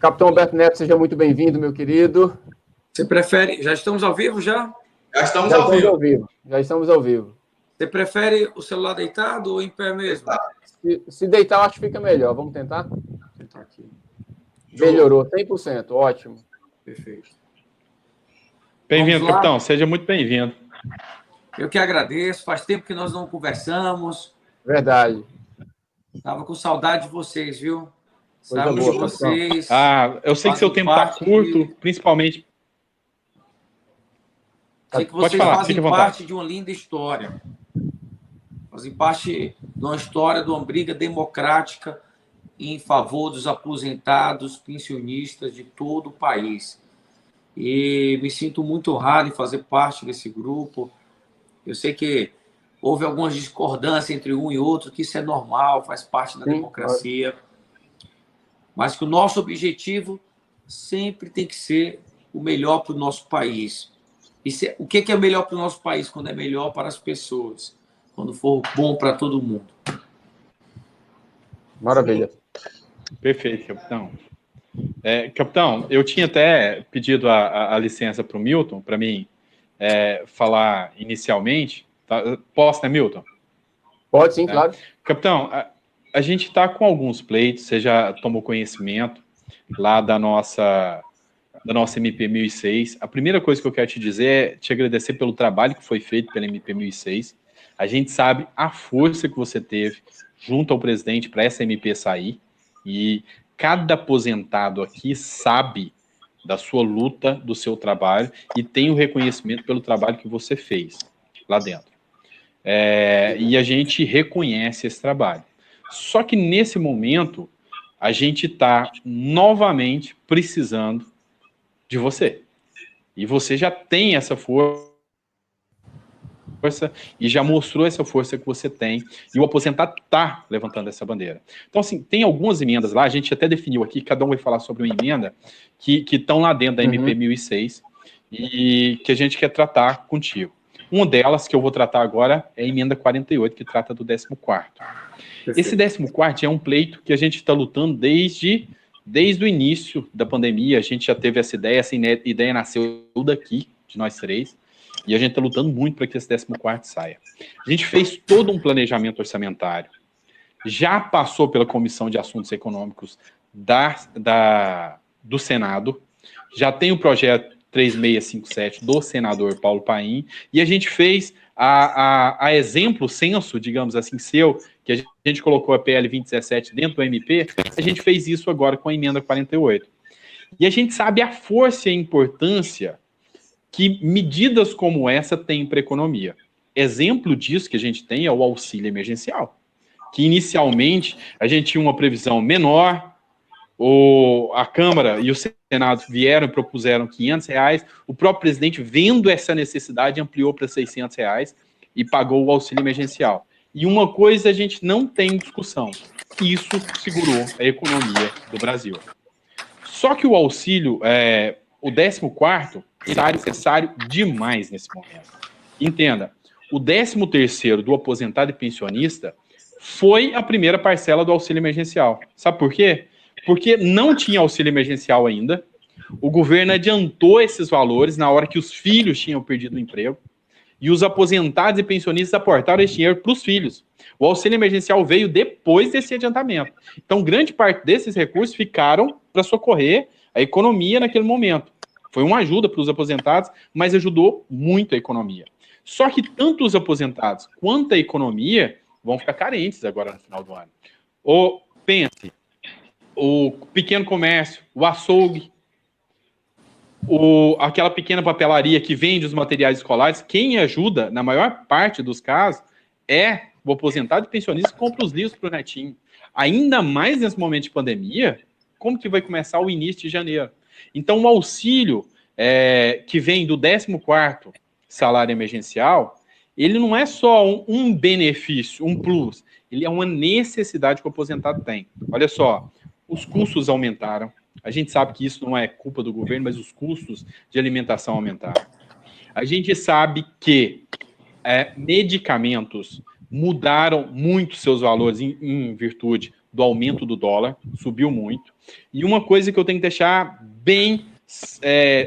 Capitão Alberto Neto, seja muito bem-vindo, meu querido. Você prefere... Já estamos ao vivo, já? Já estamos ao vivo. Já estamos ao vivo. Você prefere o celular deitado ou em pé mesmo? Se deitar, eu acho que fica melhor. Vamos tentar? Vou tentar aqui. Melhorou, 100%. Ótimo. Perfeito. Bem-vindo, capitão. Seja muito bem-vindo. Eu que agradeço. Faz tempo que nós não conversamos. Verdade. Estava com saudade de vocês, viu? Coisa Saúde boa, de vocês. Eu sei que seu tempo está curto, principalmente... Sei que vocês fazem parte de uma linda história. Fazem parte de uma história de uma briga democrática em favor dos aposentados, pensionistas de todo o país. E me sinto muito honrado em fazer parte desse grupo. Eu sei que houve algumas discordâncias entre um e outro, que isso é normal, faz parte da democracia. Mas que o nosso objetivo sempre tem que ser o melhor para o nosso país. O que é melhor para o nosso país? Quando é melhor para as pessoas. Quando for bom para todo mundo. Maravilha. Perfeito, capitão. Capitão, eu tinha até pedido a licença para o Milton, para mim falar inicialmente. Tá? Posso, né, Milton? Pode sim, claro. Capitão, a gente está com alguns pleitos, você já tomou conhecimento lá da nossa MP 1006. A primeira coisa que eu quero te dizer é te agradecer pelo trabalho que foi feito pela MP 1006. A gente sabe a força que você teve junto ao presidente para essa MP sair, e cada aposentado aqui sabe da sua luta, do seu trabalho, e tem o reconhecimento pelo trabalho que você fez lá dentro. E a gente reconhece esse trabalho. Só que nesse momento, a gente está novamente precisando de você. E você já tem essa força e já mostrou essa força que você tem, e o aposentado está levantando essa bandeira. Então, assim, tem algumas emendas lá, a gente até definiu aqui, cada um vai falar sobre uma emenda, que estão lá dentro da MP 1006, e que a gente quer tratar contigo. Uma delas, que eu vou tratar agora, é a emenda 48, que trata do 14º. Perfeito. Esse 14º é um pleito que a gente está lutando desde o início da pandemia. A gente já teve essa ideia nasceu daqui, de nós três, e a gente está lutando muito para que esse 14º saia. A gente fez todo um planejamento orçamentário, já passou pela Comissão de Assuntos Econômicos do Senado, já tem o projeto 3657 do senador Paulo Paim, e a gente fez a exemplo censo, digamos assim, seu, que a gente colocou a PL 2017 dentro do MP, a gente fez isso agora com a emenda 48. E a gente sabe a força e a importância que medidas como essa têm para a economia. Exemplo disso que a gente tem é o auxílio emergencial, que inicialmente a gente tinha uma previsão menor, a Câmara e o Senado vieram e propuseram R$500, o próprio presidente, vendo essa necessidade, ampliou para R$600 e pagou o auxílio emergencial. E uma coisa a gente não tem discussão, isso segurou a economia do Brasil. Só que o auxílio, o 14º, está necessário demais nesse momento. Entenda, o 13º do aposentado e pensionista foi a primeira parcela do auxílio emergencial. Sabe por quê? Porque não tinha auxílio emergencial ainda, o governo adiantou esses valores na hora que os filhos tinham perdido o emprego, e os aposentados e pensionistas aportaram esse dinheiro para os filhos. O auxílio emergencial veio depois desse adiantamento. Então, grande parte desses recursos ficaram para socorrer a economia naquele momento. Foi uma ajuda para os aposentados, mas ajudou muito a economia. Só que tanto os aposentados quanto a economia vão ficar carentes agora no final do ano. Pense, o pequeno comércio, o açougue, aquela pequena papelaria que vende os materiais escolares, quem ajuda, na maior parte dos casos, é o aposentado e pensionista que compra os livros para o netinho. Ainda mais nesse momento de pandemia, como que vai começar o início de janeiro? Então, o auxílio que vem do 14º salário emergencial, ele não é só um benefício, um plus, ele é uma necessidade que o aposentado tem. Olha só, os custos aumentaram. A gente sabe que isso não é culpa do governo, mas os custos de alimentação aumentaram. A gente sabe que medicamentos mudaram muito seus valores em virtude do aumento do dólar, subiu muito. E uma coisa que eu tenho que deixar bem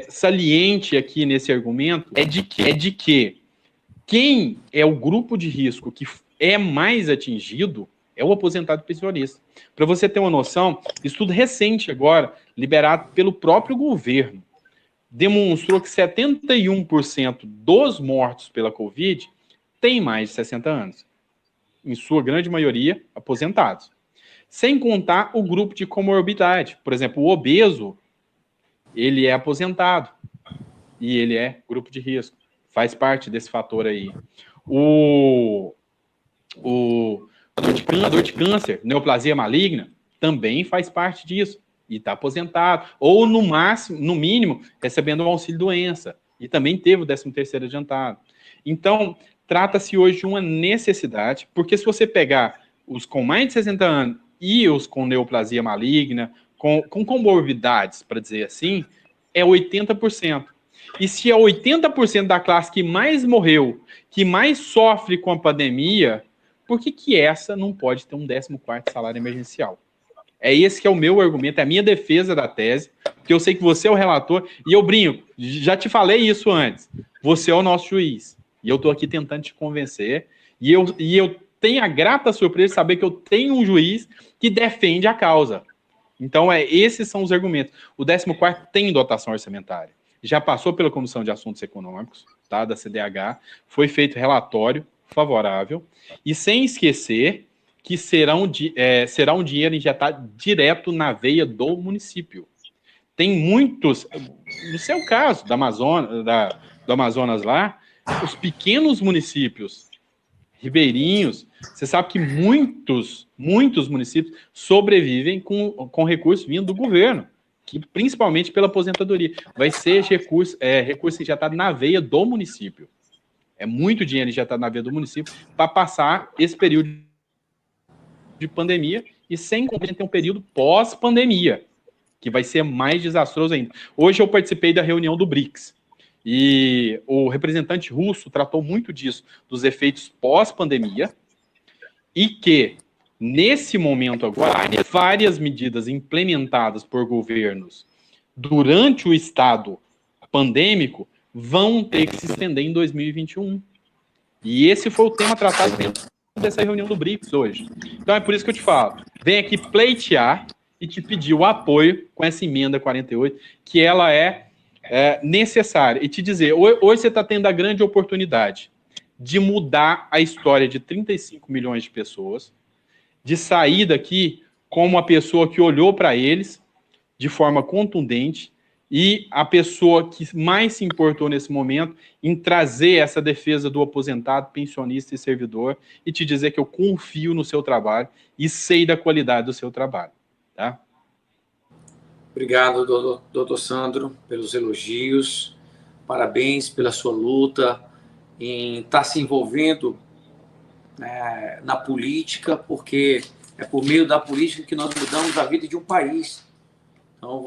saliente aqui nesse argumento é de que quem é o grupo de risco que é mais atingido é o aposentado pensionista. Para você ter uma noção, estudo recente agora, liberado pelo próprio governo, demonstrou que 71% dos mortos pela Covid têm mais de 60 anos. Em sua grande maioria, aposentados. Sem contar o grupo de comorbidade. Por exemplo, o obeso, ele é aposentado. E ele é grupo de risco. Faz parte desse fator aí. A dor de câncer, neoplasia maligna, também faz parte disso. E está aposentado. Ou, no mínimo, recebendo um auxílio-doença. E também teve o 13º adiantado. Então, trata-se hoje de uma necessidade, porque se você pegar os com mais de 60 anos e os com neoplasia maligna, com comorbidades, para dizer assim, é 80%. E se é 80% da classe que mais morreu, que mais sofre com a pandemia, por que essa não pode ter um 14º salário emergencial? É esse que é o meu argumento, é a minha defesa da tese, porque eu sei que você é o relator, e eu brinco, já te falei isso antes, você é o nosso juiz, e eu estou aqui tentando te convencer, e eu tenho a grata surpresa de saber que eu tenho um juiz que defende a causa. Então, esses são os argumentos. O 14º tem dotação orçamentária. Já passou pela Comissão de Assuntos Econômicos, tá, da CDH, foi feito relatório favorável, e sem esquecer que será um dinheiro injetado direto na veia do município. Tem muitos, no seu caso, do Amazonas lá, os pequenos municípios ribeirinhos, você sabe que muitos municípios sobrevivem com recursos vindo do governo, que principalmente pela aposentadoria. Vai ser recurso injetado na veia do município. É muito dinheiro injetado na veia do município para passar esse período de pandemia e sem ter um período pós-pandemia, que vai ser mais desastroso ainda. Hoje eu participei da reunião do BRICS e o representante russo tratou muito disso, dos efeitos pós-pandemia, e que, nesse momento agora, várias medidas implementadas por governos durante o estado pandêmico vão ter que se estender em 2021. E esse foi o tema tratado dentro dessa reunião do BRICS hoje. Então é por isso que eu te falo, vem aqui pleitear e te pedir o apoio com essa emenda 48, que ela é necessária. E te dizer, hoje você está tendo a grande oportunidade de mudar a história de 35 milhões de pessoas, de sair daqui como uma pessoa que olhou para eles de forma contundente e a pessoa que mais se importou nesse momento em trazer essa defesa do aposentado, pensionista e servidor e te dizer que eu confio no seu trabalho e sei da qualidade do seu trabalho. Tá? Obrigado, doutor Sandro, pelos elogios. Parabéns pela sua luta em estar se envolvendo na política, porque é por meio da política que nós mudamos a vida de um país. Então,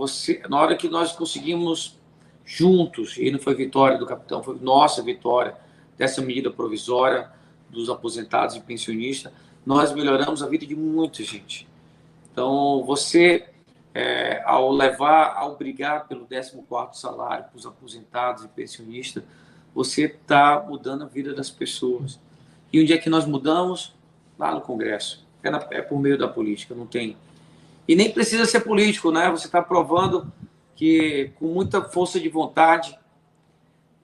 na hora que nós conseguimos juntos, e não foi vitória do capitão, foi nossa vitória dessa medida provisória dos aposentados e pensionistas, nós melhoramos a vida de muita gente. Então, você, ao brigar pelo 14º salário para os aposentados e pensionistas, você está mudando a vida das pessoas. E onde é que nós mudamos? Lá no Congresso. É por meio da política, não tem. E nem precisa ser político, né? Você está provando que, com muita força de vontade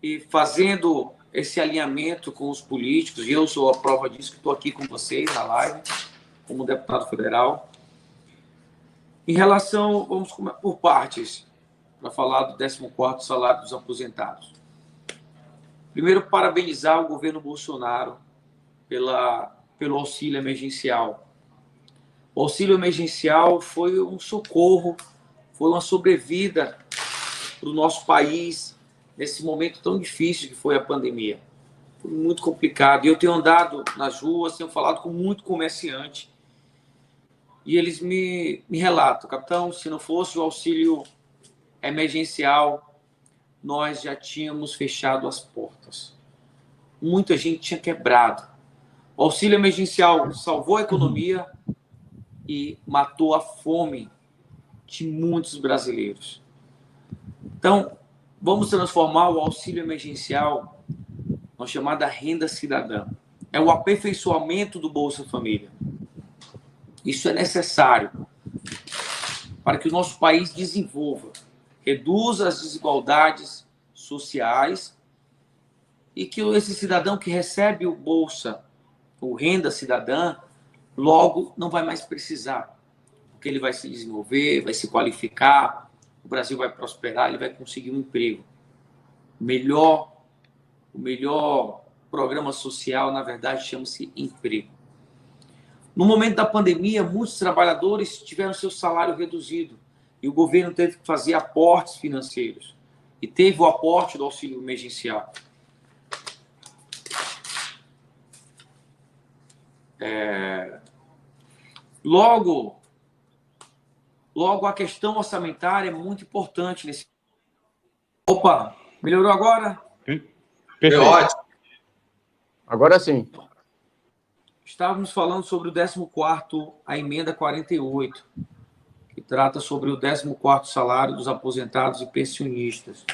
e fazendo esse alinhamento com os políticos, e eu sou a prova disso, que estou aqui com vocês na live, como deputado federal. Em relação, vamos por partes, para falar do 14º salário dos aposentados. Primeiro, parabenizar o governo Bolsonaro pelo auxílio emergencial. O auxílio emergencial foi um socorro, foi uma sobrevida para o nosso país nesse momento tão difícil que foi a pandemia. Foi muito complicado. E eu tenho andado nas ruas, tenho falado com muito comerciante, e eles me relatam, capitão, se não fosse o auxílio emergencial, nós já tínhamos fechado as portas. Muita gente tinha quebrado. O auxílio emergencial salvou a economia, e matou a fome de muitos brasileiros. Então, vamos transformar o auxílio emergencial na chamada renda cidadã. É o aperfeiçoamento do Bolsa Família. Isso é necessário para que o nosso país desenvolva, reduza as desigualdades sociais e que esse cidadão que recebe o Bolsa, o Renda Cidadã, logo não vai mais precisar, porque ele vai se desenvolver, vai se qualificar, o Brasil vai prosperar, ele vai conseguir um emprego. O melhor programa social, na verdade, chama-se emprego. No momento da pandemia, muitos trabalhadores tiveram seu salário reduzido e o governo teve que fazer aportes financeiros. E teve o aporte do auxílio emergencial. Logo, a questão orçamentária é muito importante nesse. Opa, melhorou agora? Perfeito. Ótimo. Agora sim. Estávamos falando sobre o 14º, a emenda 48, que trata sobre o 14º salário dos aposentados e pensionistas.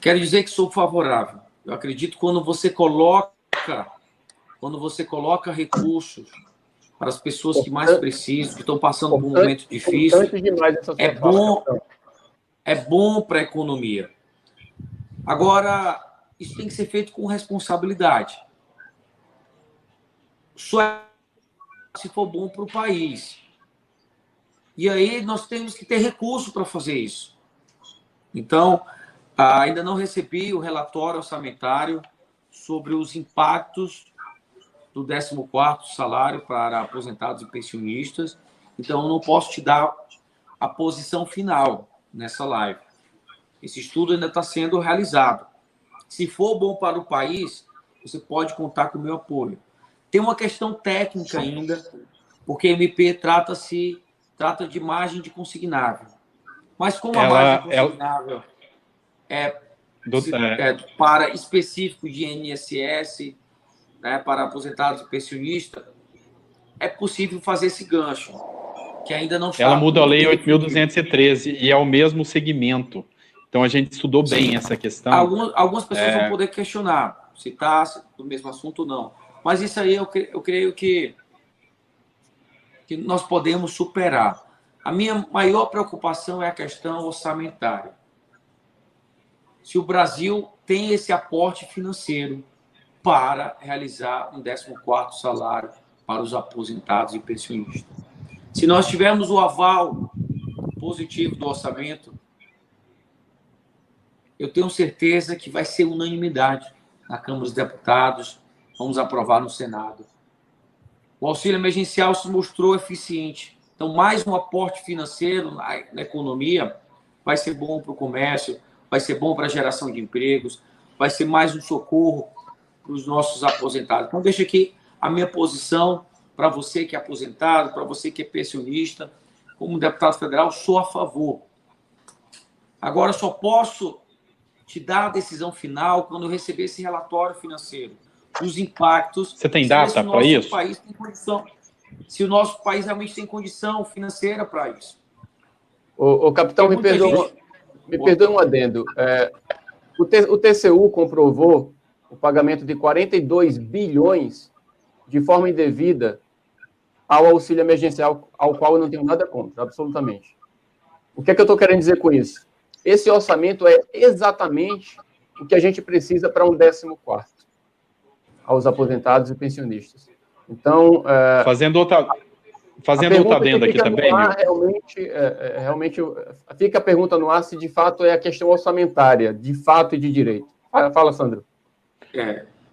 Quero dizer que sou favorável. Eu acredito que quando você coloca recursos para as pessoas que mais precisam, que estão passando por um momento difícil, é bom para a economia. Agora, isso tem que ser feito com responsabilidade. Só se for bom para o país. E aí nós temos que ter recurso para fazer isso. Então, ainda não recebi o relatório orçamentário sobre os impactos do 14º salário para aposentados e pensionistas. Então, eu não posso te dar a posição final nessa live. Esse estudo ainda está sendo realizado. Se for bom para o país, você pode contar com o meu apoio. Tem uma questão técnica ainda, porque a MP trata de margem de consignável. Mas como a margem de consignável é para específico de INSS, né, para aposentados e pensionistas, é possível fazer esse gancho, que ainda não está... Ela muda a Lei 8.213 e é o mesmo segmento. Então, a gente estudou bem essa questão. Algumas pessoas vão poder questionar se está do mesmo assunto ou não. Mas isso aí eu creio que nós podemos superar. A minha maior preocupação é a questão orçamentária. Se o Brasil tem esse aporte financeiro para realizar um 14º salário para os aposentados e pensionistas. Se nós tivermos o aval positivo do orçamento, eu tenho certeza que vai ser unanimidade na Câmara dos Deputados, vamos aprovar no Senado. O auxílio emergencial se mostrou eficiente. Então, mais um aporte financeiro na economia vai ser bom para o comércio, vai ser bom para a geração de empregos, vai ser mais um socorro para os nossos aposentados. Então, deixa aqui a minha posição para você que é aposentado, para você que é pensionista. Como deputado federal, sou a favor. Agora, só posso te dar a decisão final quando eu receber esse relatório financeiro. Os impactos... Você tem data para isso? País tem condição, se o nosso país realmente tem condição financeira para isso. O capitão, me perdoa um adendo. O TCU comprovou o pagamento de 42 bilhões de forma indevida ao auxílio emergencial, ao qual eu não tenho nada contra, absolutamente. O que é que eu estou querendo dizer com isso? Esse orçamento é exatamente o que a gente precisa para um 14º, aos aposentados e pensionistas. Então... Fazendo outra adenda aqui também, realmente fica a pergunta no ar se de fato é a questão orçamentária, de fato e de direito. Fala, Sandro.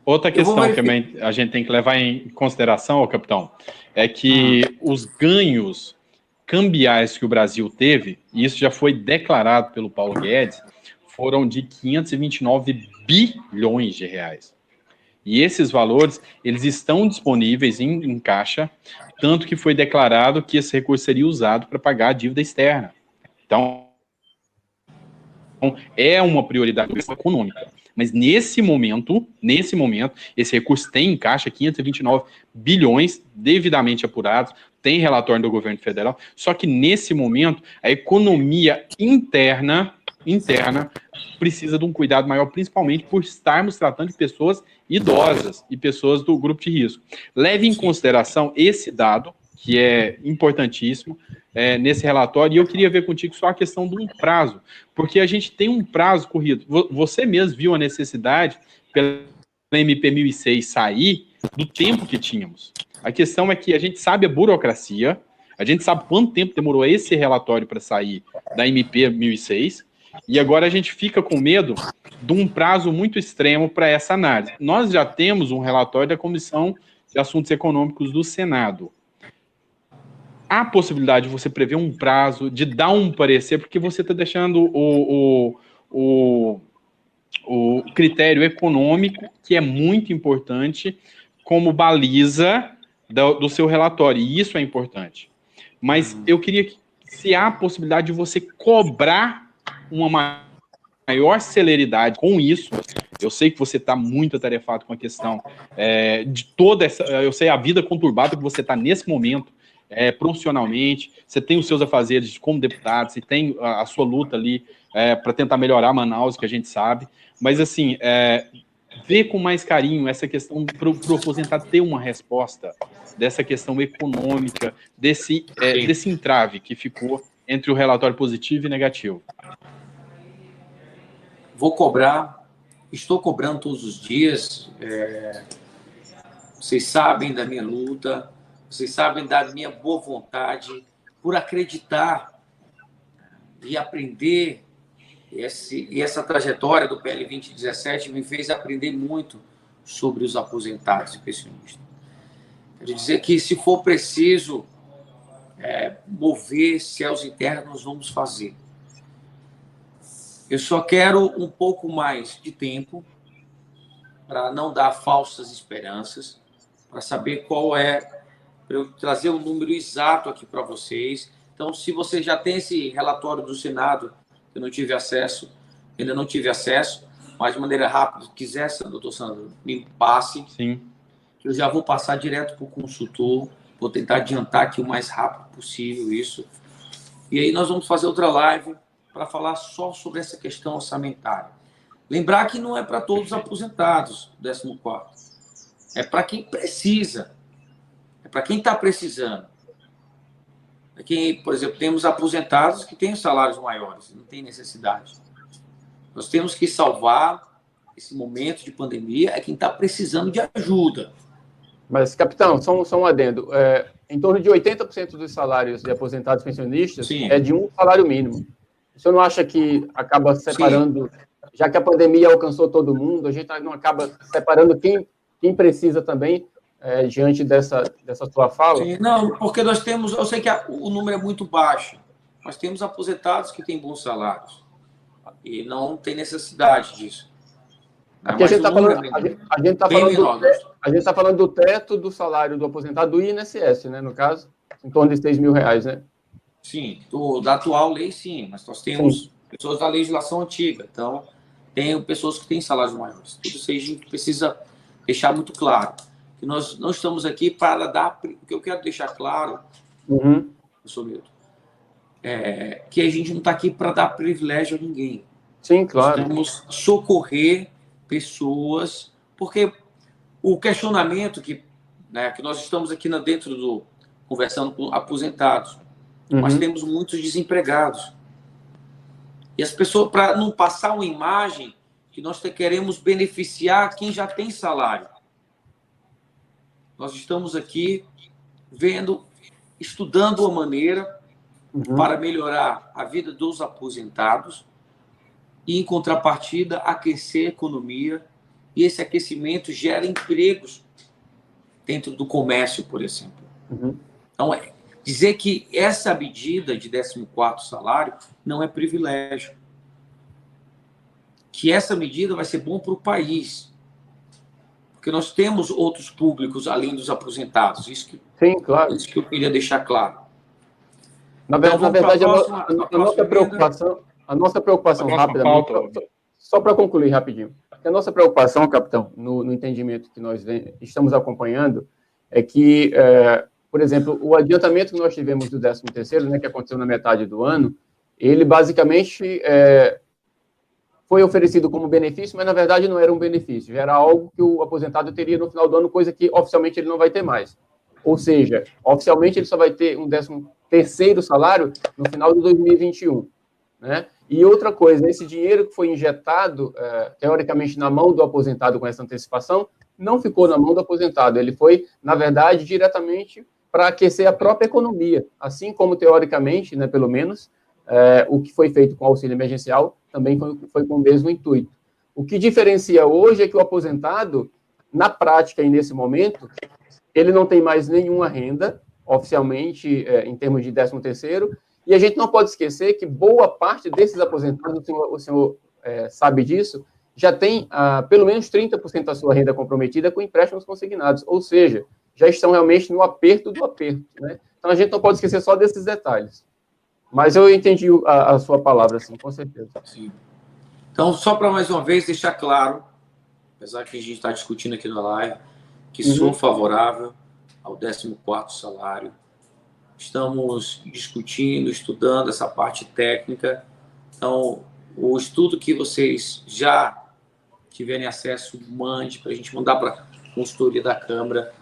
Outra questão que a gente tem que levar em consideração, capitão, é que os ganhos cambiais que o Brasil teve, e isso já foi declarado pelo Paulo Guedes, foram de 529 bilhões de reais. E esses valores, eles estão disponíveis em caixa, tanto que foi declarado que esse recurso seria usado para pagar a dívida externa. Então, é uma prioridade econômica. Mas nesse momento, esse recurso tem em caixa 529 bilhões devidamente apurados, tem relatório do governo federal, só que nesse momento a economia interna precisa de um cuidado maior, principalmente por estarmos tratando de pessoas idosas e pessoas do grupo de risco. Leve em consideração esse dado, que é importantíssimo, nesse relatório, e eu queria ver contigo só a questão de um prazo, porque a gente tem um prazo corrido. Você mesmo viu a necessidade, pela MP 1006 sair, do tempo que tínhamos. A questão é que a gente sabe a burocracia, a gente sabe quanto tempo demorou esse relatório para sair da MP 1006, e agora a gente fica com medo de um prazo muito extremo para essa análise. Nós já temos um relatório da Comissão de Assuntos Econômicos do Senado. Há possibilidade de você prever um prazo, de dar um parecer, porque você está deixando o critério econômico, que é muito importante, como baliza do seu relatório, e isso é importante. Mas eu queria que, se há a possibilidade de você cobrar uma maior celeridade com isso. Eu sei que você está muito atarefado com a questão de toda essa... Eu sei a vida conturbada que você está nesse momento, profissionalmente, você tem os seus afazeres como deputado, você tem a sua luta ali para tentar melhorar Manaus, que a gente sabe, mas assim, ver com mais carinho essa questão para o aposentado ter uma resposta dessa questão econômica, desse entrave que ficou entre o relatório positivo e negativo. Vou cobrar, estou cobrando todos os dias, vocês sabem da minha luta, vocês sabem da minha boa vontade por acreditar e aprender. E essa trajetória do PL 2017 me fez aprender muito sobre os aposentados e pensionistas. Quero dizer que, se for preciso mover céus e terra, nós vamos fazer. Eu só quero um pouco mais de tempo para não dar falsas esperanças, para saber qual para eu trazer um número exato aqui para vocês. Então, se você já tem esse relatório do Senado, eu não tive acesso, ainda não tive acesso, mas de maneira rápida, quiser, doutor Sandro, me passe. Sim. Eu já vou passar direto para o consultor, vou tentar adiantar aqui o mais rápido possível isso. E aí nós vamos fazer outra live para falar só sobre essa questão orçamentária. Lembrar que não é para todos os aposentados do 14º. É para quem precisa. É para quem está precisando. É quem, por exemplo, temos aposentados que têm salários maiores, não tem necessidade. Nós temos que salvar esse momento de pandemia, é quem está precisando de ajuda. Mas, capitão, só um adendo. Em torno de 80% dos salários de aposentados pensionistas é de um salário mínimo. O senhor não acha que acaba separando, já que a pandemia alcançou todo mundo, a gente não acaba separando quem precisa também, diante dessa sua fala? Sim, não, porque nós temos, eu sei que o número é muito baixo, mas temos aposentados que têm bons salários e não tem necessidade disso. Aqui a gente está falando do teto do salário do aposentado do INSS, né, no caso, em torno de R$6 mil, né? Sim, da atual lei, sim, mas nós temos pessoas da legislação antiga, então tem pessoas que têm salários maiores. Tudo isso aí a gente precisa deixar muito claro, que nós não estamos aqui para dar... O que eu quero deixar claro, professor Milton, que a gente não está aqui para dar privilégio a ninguém. Sim, claro. Nós temos socorrer pessoas, porque o questionamento que nós estamos aqui dentro conversando com aposentados, mas temos muitos desempregados. E as pessoas, para não passar uma imagem que nós queremos beneficiar quem já tem salário. Nós estamos aqui estudando uma maneira para melhorar a vida dos aposentados e, em contrapartida, aquecer a economia. E esse aquecimento gera empregos dentro do comércio, por exemplo. Então, dizer que essa medida de 14º salário não é privilégio. Que essa medida vai ser bom para o país. Porque nós temos outros públicos além dos aposentados. Sim, claro. Isso que eu queria deixar claro. Na verdade, a nossa preocupação... A nossa preocupação rapidamente, só para concluir rapidinho, a nossa preocupação, capitão, no entendimento que nós estamos acompanhando, é que, por exemplo, o adiantamento que nós tivemos do 13º, né, que aconteceu na metade do ano, ele basicamente foi oferecido como benefício, mas na verdade não era um benefício, já era algo que o aposentado teria no final do ano, coisa que oficialmente ele não vai ter mais. Ou seja, oficialmente ele só vai ter um 13º salário no final de 2021, né? E outra coisa, esse dinheiro que foi injetado, teoricamente, na mão do aposentado com essa antecipação, não ficou na mão do aposentado, ele foi, na verdade, diretamente para aquecer a própria economia, assim como, teoricamente, né, pelo menos, o que foi feito com o auxílio emergencial também foi com o mesmo intuito. O que diferencia hoje é que o aposentado, na prática e nesse momento, ele não tem mais nenhuma renda, oficialmente, em termos de 13º, e a gente não pode esquecer que boa parte desses aposentados, o senhor sabe disso, já tem pelo menos 30% da sua renda comprometida com empréstimos consignados, ou seja, já estão realmente no aperto do aperto, né? Então, a gente não pode esquecer só desses detalhes. Mas eu entendi a sua palavra, sim, com certeza. Sim. Então, só para mais uma vez deixar claro, apesar que a gente está discutindo aqui na live, que sou favorável ao 14º salário. Estamos discutindo, estudando essa parte técnica. Então, o estudo que vocês já tiverem acesso, mande para a gente mandar para a consultoria da Câmara.